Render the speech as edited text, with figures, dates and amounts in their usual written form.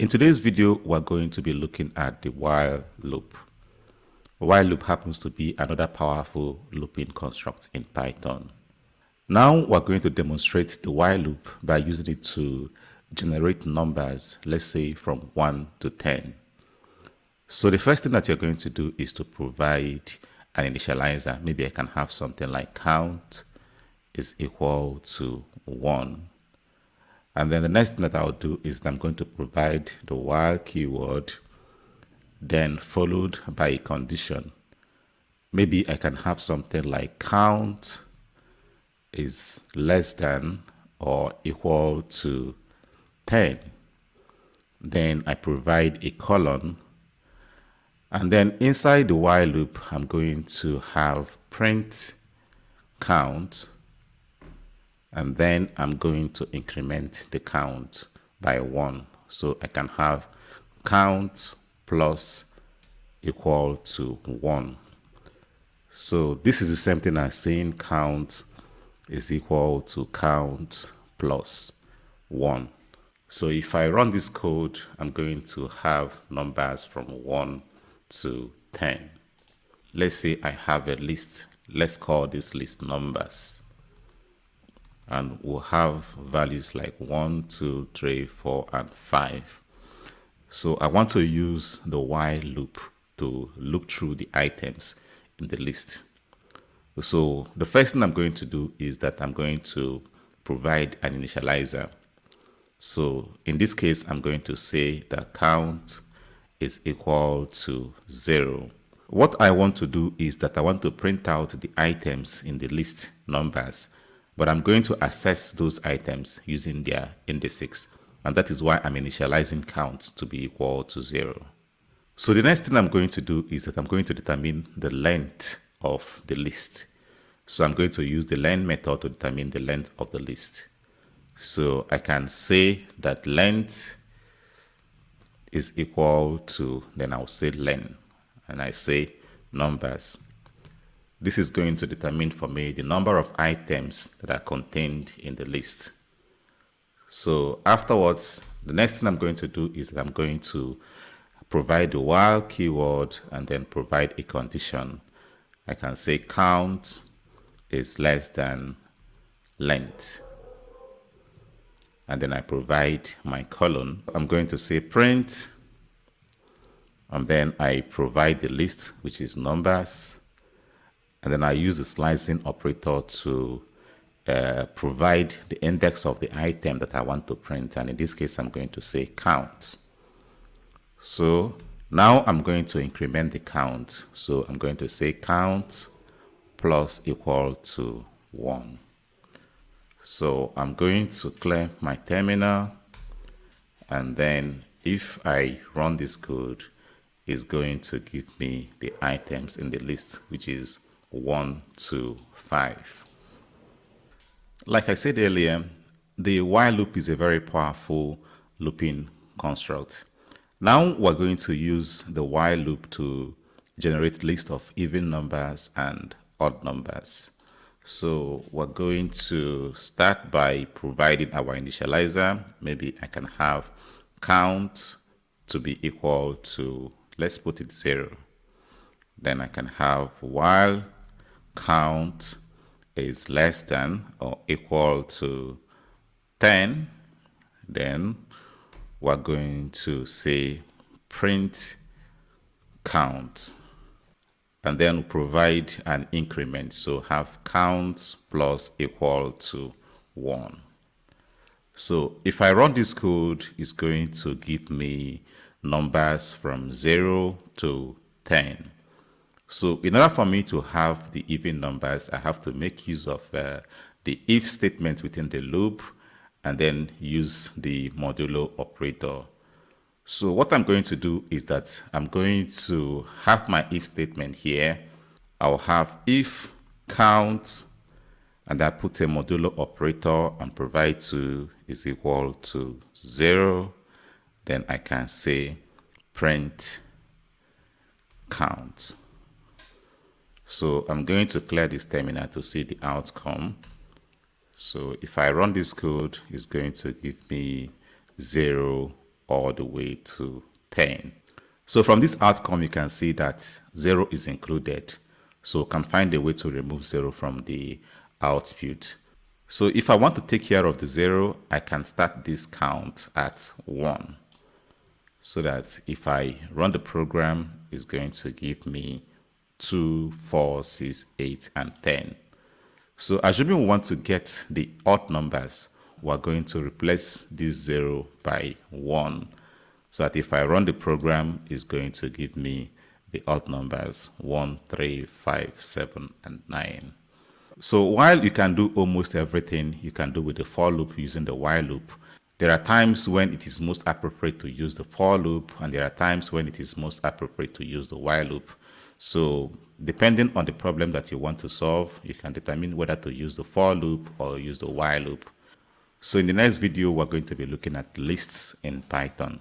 In today's video, we're going to be looking at the while loop. A while loop happens to be another powerful looping construct in Python. Now we're going to demonstrate the while loop by using it to generate numbers, let's say from 1 to 10. So the first thing that you're going to do is to provide an initializer. Maybe I can have something like count is equal to 1. And then the next thing that I'll do is I'm going to provide the while keyword, then followed by a condition. Maybe I can have something like count is less than or equal to 10. Then I provide a colon. And then inside the while loop, I'm going to have print count. And then I'm going to increment the count by 1. So I can have count plus equal to 1. So this is the same thing as saying count is equal to count plus 1. So if I run this code, I'm going to have numbers from 1 to 10. Let's say I have a list. Let's call this list numbers. And we'll have values like 1, 2, 3, 4, and 5. So I want to use the while loop to loop through the items in the list. So the first thing I'm going to do is that I'm going to provide an initializer. So in this case, I'm going to say that count is equal to 0. What I want to do is that I want to print out the items in the list numbers, but I'm going to access those items using their indices. And that is why I'm initializing count to be equal to 0. So the next thing I'm going to do is that I'm going to determine the length of the list. So I'm going to use the len method to determine the length of the list. So I can say that length is equal to, then I'll say len, and I say numbers. This is going to determine for me the number of items that are contained in the list. So afterwards, the next thing I'm going to do is that I'm going to provide the while keyword and then provide a condition. I can say count is less than length. And then I provide my colon. I'm going to say print, and then I provide the list, which is numbers. And then I use the slicing operator to provide the index of the item that I want to print. And in this case, I'm going to say count. So now I'm going to increment the count. So I'm going to say count plus equal to 1. So I'm going to clear my terminal. And then if I run this code, it's going to give me the items in the list, which is 1 to 5. Like I said earlier, the while loop is a very powerful looping construct. Now we're going to use the while loop to generate list of even numbers and odd numbers. So we're going to start by providing our initializer. Maybe I can have count to be equal to, let's put it 0. Then I can have while count is less than or equal to 10. Then we're going to say print count. And then provide an increment. So have count plus equal to 1. So if I run this code, it's going to give me numbers from 0 to 10. So in order for me to have the even numbers, I have to make use of the if statement within the loop and then use the modulo operator. So what I'm going to do is that I'm going to have my if statement here. I'll have if count, and I put a modulo operator and provide 2 is equal to 0. Then I can say print count. So I'm going to clear this terminal to see the outcome. So if I run this code, it's going to give me 0 all the way to 10. So from this outcome, you can see that 0 is included. So we can find a way to remove 0 from the output. So if I want to take care of the 0, I can start this count at 1. So that if I run the program, it's going to give me 2, 4, 6, 8, and 10. So assuming we want to get the odd numbers, we're going to replace this 0 by 1. So that if I run the program, it's going to give me the odd numbers 1, 3, 5, 7, and 9. So while you can do almost everything you can do with the for loop using the while loop, there are times when it is most appropriate to use the for loop, and there are times when it is most appropriate to use the while loop. So depending on the problem that you want to solve, you can determine whether to use the for loop or use the while loop. So in the next video, we're going to be looking at lists in Python.